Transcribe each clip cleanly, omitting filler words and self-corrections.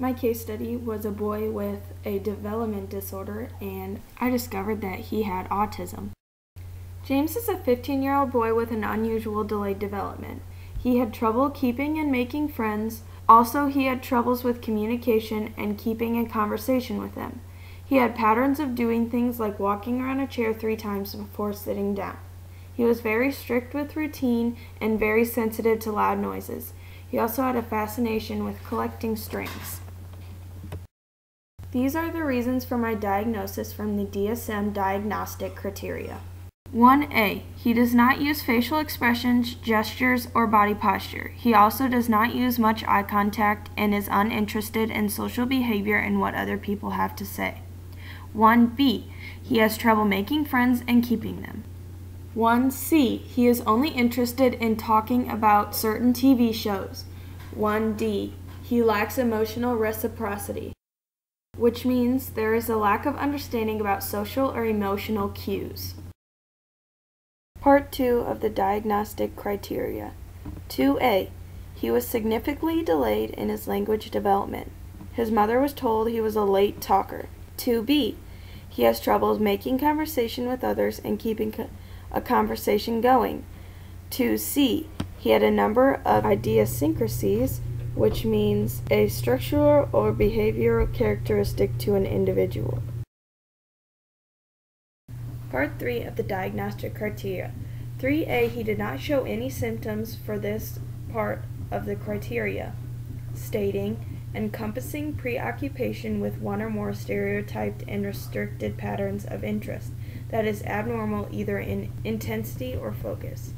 My case study was a boy with a development disorder, and I discovered that he had autism. James is a 15-year-old boy with an unusual delayed development. He had trouble keeping and making friends. Also, he had troubles with communication and keeping a conversation with them. He had patterns of doing things like walking around a chair 3 times before sitting down. He was very strict with routine and very sensitive to loud noises. He also had a fascination with collecting strings. These are the reasons for my diagnosis from the DSM diagnostic criteria. 1A. He does not use facial expressions, gestures, or body posture. He also does not use much eye contact and is uninterested in social behavior and what other people have to say. 1B. He has trouble making friends and keeping them. 1C. He is only interested in talking about certain TV shows. 1D. He lacks emotional reciprocity, which means there is a lack of understanding about social or emotional cues. Part 2 of the diagnostic criteria. 2A. He was significantly delayed in his language development. His mother was told he was a late talker. 2B. He has troubles making conversation with others and keeping a conversation going. 2C. He had a number of idiosyncrasies, which means a structural or behavioral characteristic to an individual. Part 3 of the diagnostic criteria. 3A. He did not show any symptoms for this part of the criteria, stating encompassing preoccupation with one or more stereotyped and restricted patterns of interest that is abnormal either in intensity or focus.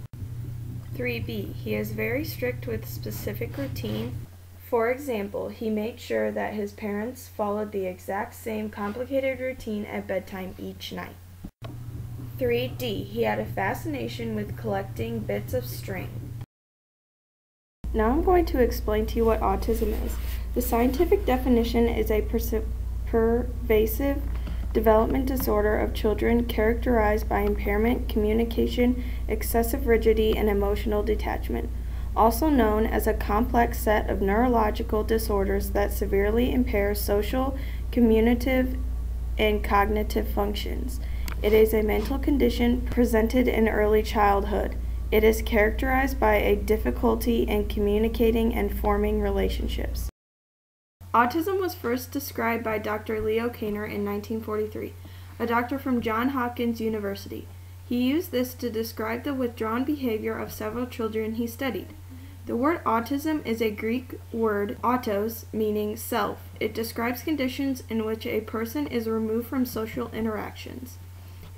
3B. He is very strict with specific routine. For example, he made sure that his parents followed the exact same complicated routine at bedtime each night. 3D. He had a fascination with collecting bits of string. Now I'm going to explain to you what autism is. The scientific definition is a pervasive development disorder of children characterized by impairment, communication, excessive rigidity, and emotional detachment, also known as a complex set of neurological disorders that severely impair social, communicative, and cognitive functions. It is a mental condition presented in early childhood. It is characterized by a difficulty in communicating and forming relationships. Autism was first described by Dr. Leo Kanner in 1943, a doctor from Johns Hopkins University. He used this to describe the withdrawn behavior of several children he studied. The word autism is a Greek word, autos, meaning self. It describes conditions in which a person is removed from social interactions.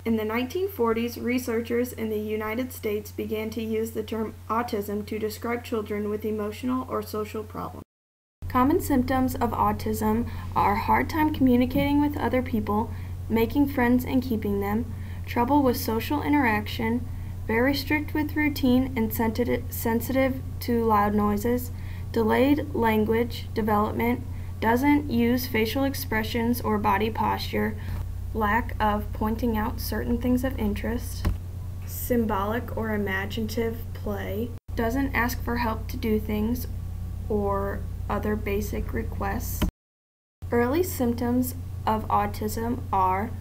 In the 1940s, researchers in the United States began to use the term autism to describe children with emotional or social problems. Common symptoms of autism are hard time communicating with other people, making friends and keeping them, trouble with social interaction, very strict with routine and sensitive to loud noises, delayed language development, doesn't use facial expressions or body posture, lack of pointing out certain things of interest, symbolic or imaginative play, doesn't ask for help to do things or other basic requests. Early symptoms of autism are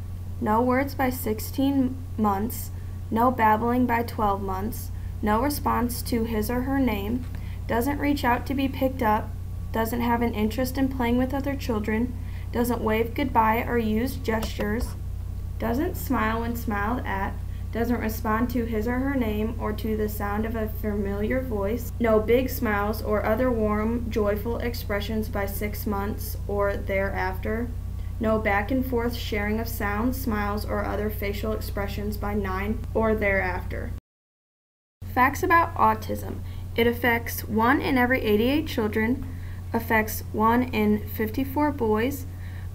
no words by 16 months, no babbling by 12 months, no response to his or her name, doesn't reach out to be picked up, doesn't have an interest in playing with other children, doesn't wave goodbye or use gestures, doesn't smile when smiled at, doesn't respond to his or her name or to the sound of a familiar voice, no big smiles or other warm, joyful expressions by 6 months or thereafter, no back and forth sharing of sounds, smiles, or other facial expressions by 9 or thereafter. Facts about autism. It affects 1 in every 88 children, affects 1 in 54 boys.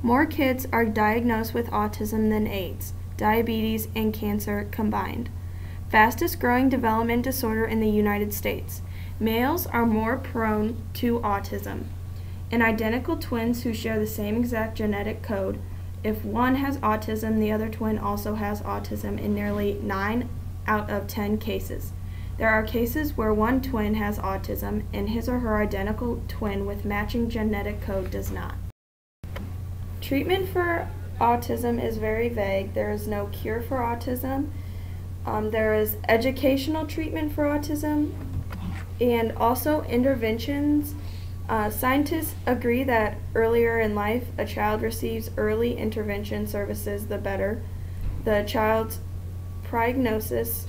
More kids are diagnosed with autism than AIDS, diabetes, and cancer combined. Fastest growing development disorder in the United States. Males are more prone to autism. In identical twins who share the same exact genetic code, if one has autism, the other twin also has autism in nearly 9 out of 10 cases. There are cases where one twin has autism and his or her identical twin with matching genetic code does not. Treatment for autism is very vague. There is no cure for autism. There is educational treatment for autism and also interventions. Scientists agree that earlier in life a child receives early intervention services, the better the child's prognosis.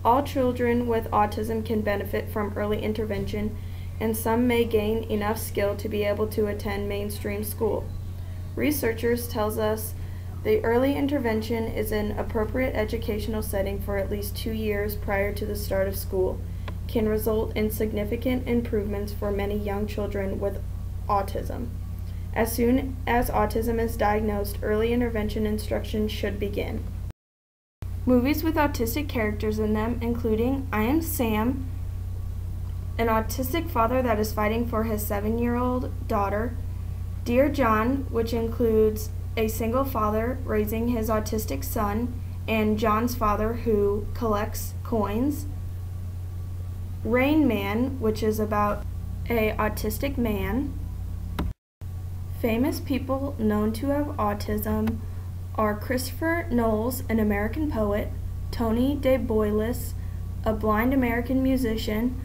All children with autism can benefit from early intervention, and some may gain enough skill to be able to attend mainstream school. Researchers tells us the early intervention is an appropriate educational setting for at least 2 years prior to the start of school, can result in significant improvements for many young children with autism. As soon as autism is diagnosed, early intervention instruction should begin. Movies with autistic characters in them, including I Am Sam, an autistic father that is fighting for his 7-year-old daughter, Dear John, which includes a single father raising his autistic son, and John's father who collects coins, Rain Man, which is about an autistic man. Famous people known to have autism are Christopher Knowles, an American poet, Tony DeBoylis, a blind American musician,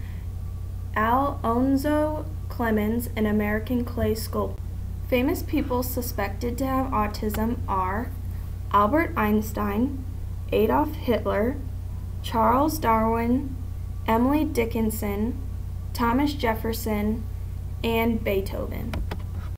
Alonzo Clemens, an American clay sculptor. Famous people suspected to have autism are Albert Einstein, Adolf Hitler, Charles Darwin, Emily Dickinson, Thomas Jefferson, and Beethoven.